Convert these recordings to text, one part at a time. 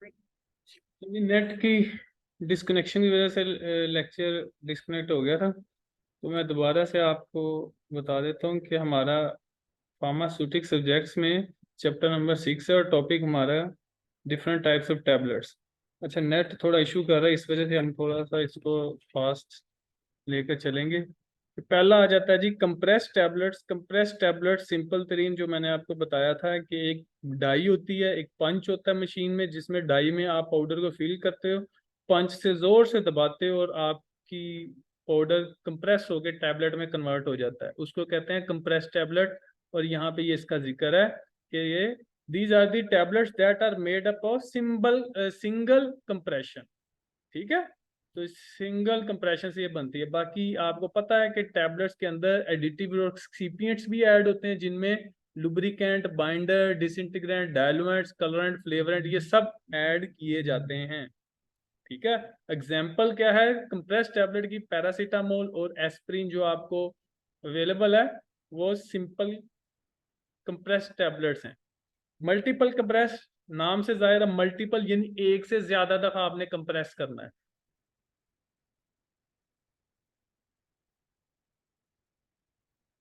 Net की disconnection की वजह से लेक्चर डिस्कनेक्ट हो गया था। तो मैं दोबारा से आपको बता देता हूँ कि हमारा फार्मास्यूटिक सब्जेक्ट्स में चैप्टर नंबर 6 है और टॉपिक हमारा डिफरेंट टाइप्स ऑफ टैबलेट्स। अच्छा, नेट थोड़ा इशू कर रहा है, इस वजह से हम थोड़ा सा इसको फास्ट लेकर चलेंगे। पहला आ जाता है जी compress tablets. Compress tablet simple तरीन जो मैंने आपको बताया था कि एक डाई होती है, एक पंच होता है मशीन में, जिसमें डाई में आप पाउडर को फिल करते हो, पंच से जोर से दबाते हो और आपकी पाउडर कंप्रेस होकर टैबलेट में कन्वर्ट हो जाता है, उसको कहते हैं कंप्रेस टैबलेट। और यहाँ पे ये इसका जिक्र है कि ये these are the tablets that are made up of single compression. ठीक है, तो सिंगल कंप्रेशन से ये बनती है। बाकी आपको पता है कि टैबलेट्स के अंदर एडिटिव और एक्सिपिएंट्स भी ऐड होते हैं, जिनमें लुब्रिकेंट, बाइंडर, डिसइंटीग्रेंट, डायलुएंट्स, कलरेंट, फ्लेवरेंट, ये सब ऐड किए जाते हैं। ठीक है, एग्जाम्पल क्या है कंप्रेस टैबलेट की? पैरासीटामोल और एस्प्रिन जो आपको अवेलेबल है वो सिंपल कंप्रेस टैबलेट्स हैं। मल्टीपल कंप्रेस, नाम से जाहिर है मल्टीपल यानी एक से ज्यादा दफा आपने कंप्रेस करना है।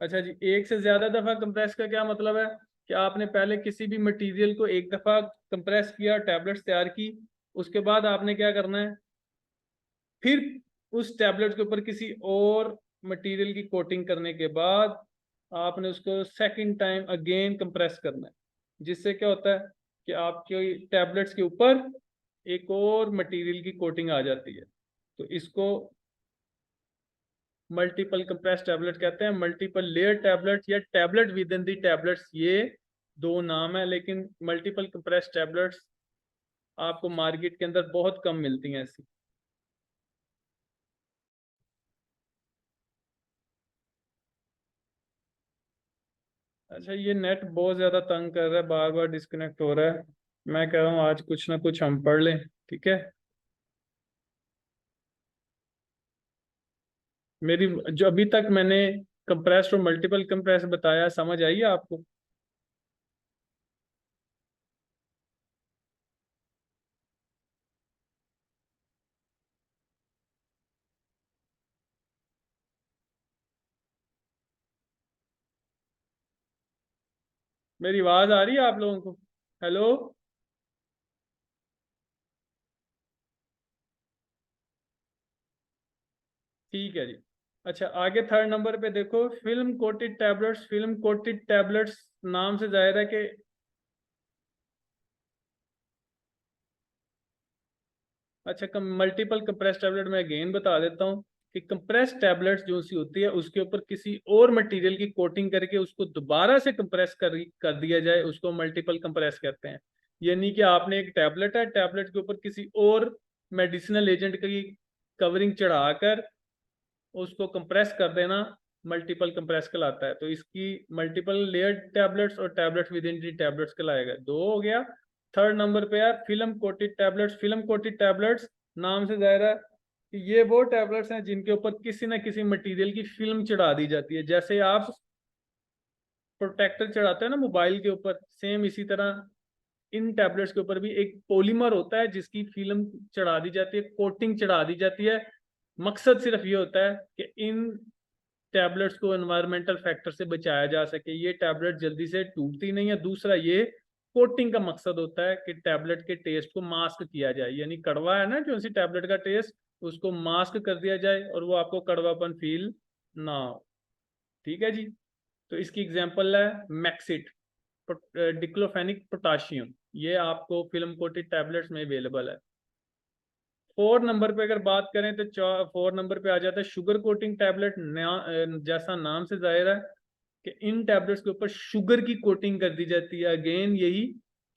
अच्छा जी, एक से ज्यादा दफा कंप्रेस का क्या मतलब है कि आपने पहले किसी भी मटेरियल को एक दफा कंप्रेस किया, टैबलेट्स तैयार की, उसके बाद आपने क्या करना है, फिर उस टैबलेट के ऊपर किसी और मटेरियल की कोटिंग करने के बाद आपने उसको सेकंड टाइम अगेन कंप्रेस करना है, जिससे क्या होता है कि आपके टैबलेट्स के ऊपर एक और मटेरियल की कोटिंग आ जाती है। तो इसको मल्टीपल कंप्रेस टैबलेट कहते हैं। मल्टीपल लेयर टैबलेट या tablet with in the tablets, ये दो नाम है, लेकिन मल्टीपल कंप्रेस टैबलेट्स आपको मार्केट के अंदर बहुत कम मिलती हैं ऐसी। अच्छा, ये नेट बहुत ज्यादा तंग कर रहा है, बार बार डिस्कनेक्ट हो रहा है। मैं कह रहा हूँ आज कुछ ना कुछ हम पढ़ लें, ठीक है? मेरी जो अभी तक मैंने कंप्रेस्ड और मल्टीपल कंप्रेस बताया, समझ आई है आपको? मेरी आवाज आ रही है आप लोगों को? हेलो? ठीक है जी। अच्छा, आगे थर्ड नंबर पे देखो, film coated tablets. Film coated tablets नाम से जाहिर है कि अच्छा, मल्टीपल कंप्रेस टैबलेट मैं अगेन बता देता हूँ कि कंप्रेस टैबलेट्स जो सी होती है उसके ऊपर किसी और मटेरियल की कोटिंग करके उसको दोबारा से कंप्रेस कर दिया जाए, उसको मल्टीपल कंप्रेस कहते हैं। यानी कि आपने एक टैबलेट है, टैबलेट के ऊपर किसी और मेडिसिनल एजेंट की कवरिंग चढ़ाकर उसको कंप्रेस कर देना, मल्टीपल कंप्रेस कहलाता है। तो इसकी मल्टीपल लेयर टैबलेट्स और tablets with in the tablets कहलाएगा। दो हो गया। थर्ड नंबर पे है film coated tablets. Film coated tablets नाम से जाहिर है कि ये वो टैबलेट्स हैं जिनके ऊपर किसी ना किसी मटेरियल की फिल्म चढ़ा दी जाती है। जैसे आप प्रोटेक्टर चढ़ाते हैं ना मोबाइल के ऊपर, सेम इसी तरह इन टैबलेट्स के ऊपर भी एक पॉलीमर होता है जिसकी फिल्म चढ़ा दी जाती है, कोटिंग चढ़ा दी जाती है। मकसद सिर्फ ये होता है कि इन टैबलेट्स को एनवायरमेंटल फैक्टर से बचाया जा सके, ये टैबलेट जल्दी से टूटती नहीं है। दूसरा, ये कोटिंग का मकसद होता है कि टैबलेट के टेस्ट को मास्क किया जाए, यानी कड़वा है ना जो सी टैबलेट का टेस्ट, उसको मास्क कर दिया जाए और वो आपको कड़वापन फील ना हो। ठीक है जी। तो इसकी एग्जांपल है मैक्सिट, डिक्लोफेनिक पोटाशियम, ये आपको फिल्म कोटेड टैबलेट्स में अवेलेबल है। फोर नंबर पे अगर बात करें तो फोर नंबर पे आ जाता है शुगर कोटिंग टैबलेट। जैसा नाम से जाहिर है कि इन टैबलेट्स के ऊपर शुगर की कोटिंग कर दी जाती है। अगेन यही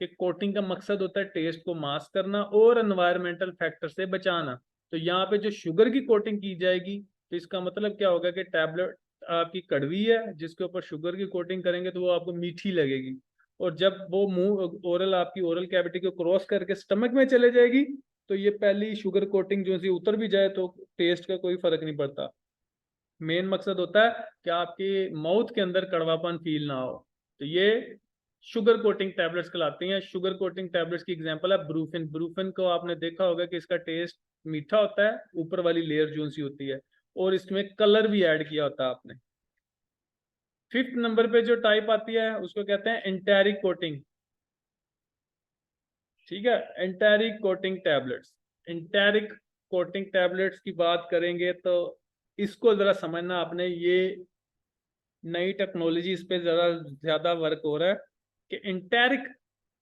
कि कोटिंग का मकसद होता है टेस्ट को मास्क करना और एनवायरमेंटल फैक्टर से बचाना। तो यहाँ पे जो शुगर की कोटिंग की जाएगी, तो इसका मतलब क्या होगा कि टैबलेट आपकी कड़वी है, जिसके ऊपर शुगर की कोटिंग करेंगे तो वो आपको मीठी लगेगी। और जब वो मुंह ओरल आपकी ओरल कैविटी को क्रॉस करके स्टमक में चले जाएगी, तो ये पहली शुगर कोटिंग जो सी उतर भी जाए तो टेस्ट का कोई फर्क नहीं पड़ता। मेन मकसद होता है कि आपके माउथ के अंदर कड़वापन फील ना हो। तो ये शुगर कोटिंग टैबलेट्स कहलाती हैं। शुगर कोटिंग टैबलेट्स की एग्जांपल है ब्रूफिन। ब्रूफिन को आपने देखा होगा कि इसका टेस्ट मीठा होता है, ऊपर वाली लेयर जो सी होती है, और इसमें कलर भी ऐड किया होता है आपने। फिफ्थ नंबर पे जो टाइप आती है उसको कहते हैं एंटेरिक कोटिंग। ठीक है, enteric coating tablets. Enteric coating tablets की बात करेंगे तो इसको जरा समझना आपने, ये नई टेक्नोलॉजी, इस पे जरा ज्यादा वर्क हो रहा है कि एंटेरिक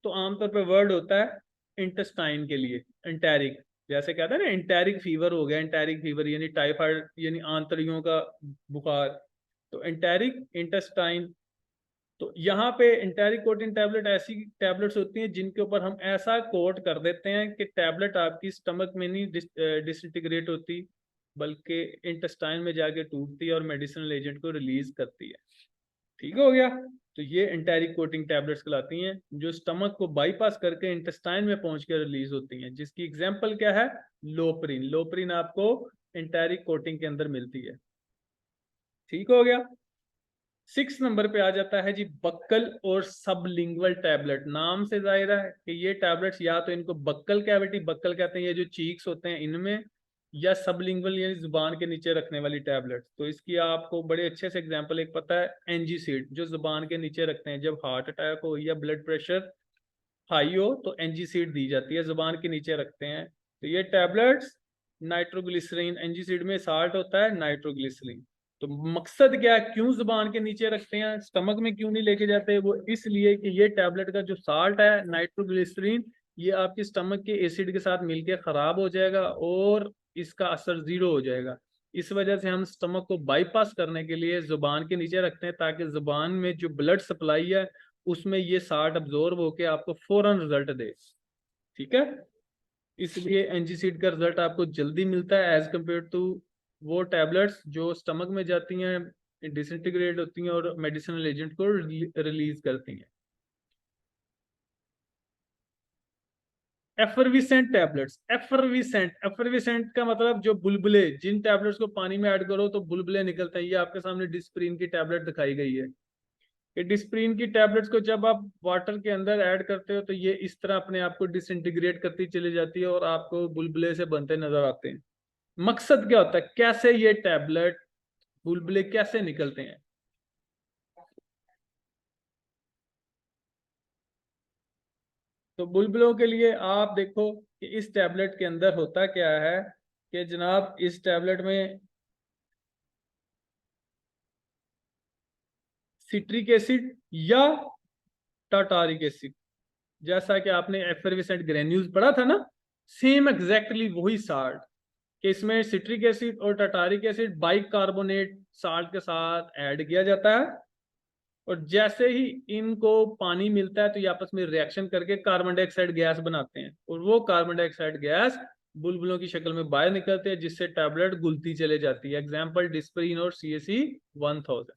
तो आमतौर पे वर्ड होता है इंटेस्टाइन के लिए। एंटेरिक जैसे कहते हैं ना, एंटेरिक फीवर हो गया, एंटेरिक फीवर यानी टाइफाइड यानी आंतड़ियों का बुखार, तो एंटेरिक इंटेस्टाइन। तो यहाँ पे एंटेरिक कोटिंग टैबलेट ऐसी टैबलेट्स होती हैं जिनके ऊपर हम ऐसा कोट कर देते हैं कि टैबलेट आपकी स्टमक में नहीं डिसइंटीग्रेट होती, बल्कि इंटेस्टाइन में जाके टूटती है और मेडिसिनल एजेंट को रिलीज करती है। ठीक हो गया। तो ये एंटेरिक कोटिंग टैबलेट्स कहलाती हैं जो स्टमक को बाईपास करके इंटेस्टाइन में पहुंच के रिलीज होती हैं, जिसकी एग्जांपल क्या है, लोप्रिन। लोप्रिन आपको एंटेरिक कोटिंग के अंदर मिलती है। ठीक हो गया। 6 नंबर पे आ जाता है जी बक्कल और सबलिंगुअल टैबलेट। नाम से जाहिर है कि ये टैबलेट्स या तो इनको बक्कल कैविटी, बक्कल कहते हैं ये जो चीक्स होते हैं इनमें, या सबलिंगुअल यानी जुबान के नीचे रखने वाली टैबलेट। तो इसकी आपको बड़े अच्छे से एग्जांपल एक पता है, एनजीसीड, जो जुबान के नीचे रखते हैं जब हार्ट अटैक हो या ब्लड प्रेशर हाई हो तो एनजीसीड दी जाती है, जुबान के नीचे रखते हैं। तो ये टैबलेट्स नाइट्रोग्लिसरीन, एनजीसीड में साल्ट होता है नाइट्रोग्लिसरीन। तो मकसद क्या है, क्यों जुबान के नीचे रखते हैं, स्टमक में क्यों नहीं लेके जाते, वो इसलिए कि ये टैबलेट का जो साल्ट है नाइट्रोग्लिसरीन, ये आपके स्टमक के एसिड के साथ मिलके खराब हो जाएगा और इसका असर जीरो हो जाएगा। इस वजह से हम स्टमक को बाईपास करने के लिए जुबान के नीचे रखते हैं, ताकि जुबान में जो ब्लड सप्लाई है उसमें ये साल्ट अब्जॉर्ब होके आपको फौरन रिजल्ट दे। ठीक है, इसलिए एनजीसीड का रिजल्ट आपको जल्दी मिलता है एज कम्पेयर टू वो टैबलेट्स जो स्टमक में जाती हैं, डिसइंटीग्रेट होती हैं और मेडिसिनल एजेंट को रिलीज करती हैं। एफरविसेंट टैबलेट्स। एफरविसेंट, एफरविसेंट का मतलब जो बुलबुले, जिन टैबलेट्स को पानी में ऐड करो तो बुलबुले निकलते हैं। ये आपके सामने डिस्प्रिन की टैबलेट दिखाई गई है। ये डिस्प्रिन की टैबलेट्स को जब आप वाटर के अंदर ऐड करते हो तो ये इस तरह अपने आप को डिसइंटीग्रेट करती चली जाती है और आपको बुलबुले से बनते नजर आते हैं। मकसद क्या होता है, कैसे ये टैबलेट बुलबुले कैसे निकलते हैं। तो बुलबुलों के लिए आप देखो कि इस टैबलेट के अंदर होता क्या है कि जनाब इस टैबलेट में सिट्रिक एसिड या टाटारिक एसिड, जैसा कि आपने एफरविसेंट ग्रेन्यूल्स पढ़ा था ना, सेम एग्जैक्टली वही साल्ट कि इसमें सिट्रिक एसिड और टाटारिक एसिड बाइकार्बोनेट साल्ट के साथ ऐड किया जाता है, और जैसे ही इनको पानी मिलता है तो ये आपस में रिएक्शन करके कार्बन डाइऑक्साइड गैस बनाते हैं, और वो कार्बन डाइऑक्साइड गैस बुलबुलों की शक्ल में बाहर निकलते हैं, जिससे टैबलेट घुलती चले जाती है। एग्जाम्पल डिस्प्रिन और CSE 1000।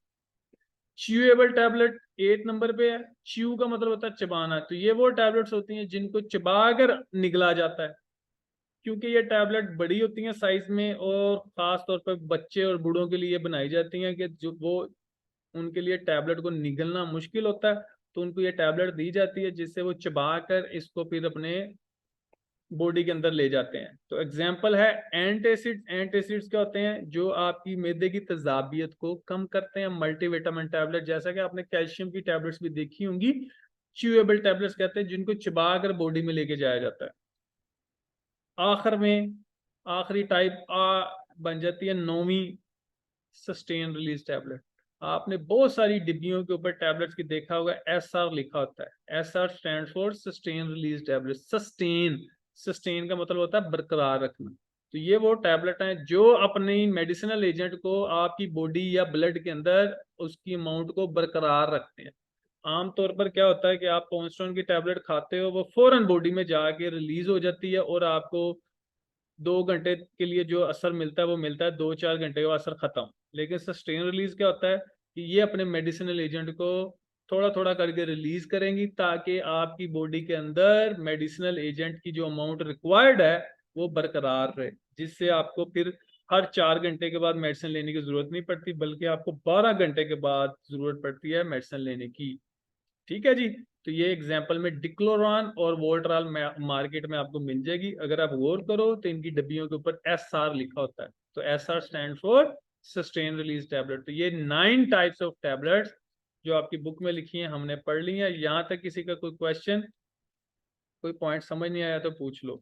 च्यूएबल टैबलेट 8 नंबर पे है। च्यू का मतलब होता है चबाना, तो ये वो टैबलेट्स होती हैं जिनको चबाकर निगला जाता है, क्योंकि ये टैबलेट बड़ी होती हैं साइज में और खास तौर पर बच्चे और बूढ़ों के लिए बनाई जाती हैं कि जो वो उनके लिए टैबलेट को निगलना मुश्किल होता है, तो उनको ये टैबलेट दी जाती है जिससे वो चबा कर इसको फिर अपने बॉडी के अंदर ले जाते हैं। तो एग्जाम्पल है एंटासिड्स। एंटासिड्स क्या होते हैं, जो आपकी मैदे की तेजाबियत को कम करते हैं। मल्टीविटामिन टैबलेट, जैसा कि आपने कैल्शियम की टैबलेट्स भी देखी होंगी, च्यूएबल टैबलेट्स कहते हैं जिनको चबा कर बॉडी में लेके जाया जाता है। आखिर में आखिरी टाइप बन जाती है 9वीं, सस्टेन रिलीज टैबलेट। आपने बहुत सारी डिब्बियों के ऊपर टैबलेट्स की देखा होगा SR लिखा होता है। SR stand for sustain release tablet. Sustain, sustain का मतलब होता है बरकरार रखना। तो ये वो टैबलेट हैं जो अपनी मेडिसिनल एजेंट को आपकी बॉडी या ब्लड के अंदर उसकी अमाउंट को बरकरार रखते हैं। आमतौर पर क्या होता है कि आप पॉन्स्टोन की टैबलेट खाते हो, वो फौरन बॉडी में जाके रिलीज हो जाती है और आपको 2 घंटे के लिए जो असर मिलता है वो मिलता है, 2-4 घंटे का असर खत्म। लेकिन सस्टेन रिलीज क्या होता है कि ये अपने मेडिसिनल एजेंट को थोड़ा थोड़ा करके रिलीज करेंगी, ताकि आपकी बॉडी के अंदर मेडिसिनल एजेंट की जो अमाउंट रिक्वायर्ड है वो बरकरार रहे, जिससे आपको फिर हर 4 घंटे के बाद मेडिसिन लेने की जरूरत नहीं पड़ती, बल्कि आपको 12 घंटे के बाद जरूरत पड़ती है मेडिसिन लेने की। ठीक है जी। तो ये एग्जाम्पल में डिक्लोरॉन और वोल्ट्राल मार्केट में आपको मिल जाएगी। अगर आप गौर करो तो इनकी डब्बियों के ऊपर SR लिखा होता है, तो SR stand for sustain release tablet. तो ये 9 टाइप्स ऑफ टैबलेट्स जो आपकी बुक में लिखी हैं हमने पढ़ ली है। यहाँ तक किसी का कोई क्वेश्चन, कोई पॉइंट समझ नहीं आया तो पूछ लो।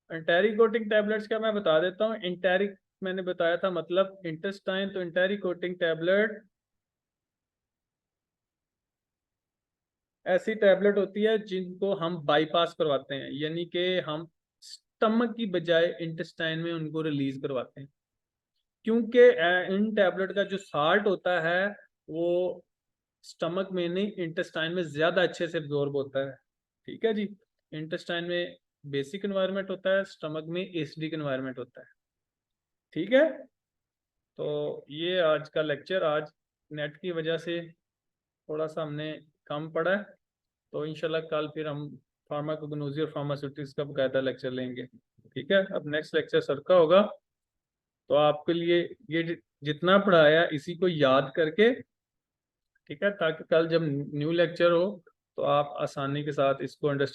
एंटेरिकोटिंग टैबलेट्स का मैं बता देता हूँ। एंटेरिक मैंने बताया था मतलब इंटेस्टाइन, तो एंटेरिकोटिंग टैबलेट ऐसी टैबलेट होती है जिनको हम बाईपास करवाते हैं, यानी कि हम स्टमक की बजाय इंटेस्टाइन में उनको रिलीज करवाते हैं, क्योंकि इन टैबलेट का जो साल्ट होता है वो स्टमक में नहीं, इंटेस्टाइन में ज्यादा अच्छे से एब्जॉर्ब होता है। ठीक है जी, इंटेस्टाइन में बेसिक एनवायरनमेंट होता है, स्टमक में एसिडिक एनवायरनमेंट होता है। ठीक है, तो ये आज का लेक्चर, आज नेट की वजह से थोड़ा सा हमने कम पड़ा है, तो इंशाल्लाह कल फिर हम फार्माकोगनोसी और फार्मास्यूटिक्स का बकायदा लेक्चर लेंगे। ठीक है, अब नेक्स्ट लेक्चर सर का होगा, तो आपके लिए ये जितना पढ़ाया इसी को याद करके, ठीक है, ताकि कल जब न्यू लेक्चर हो तो आप आसानी के साथ इसको अंडरस्टैंड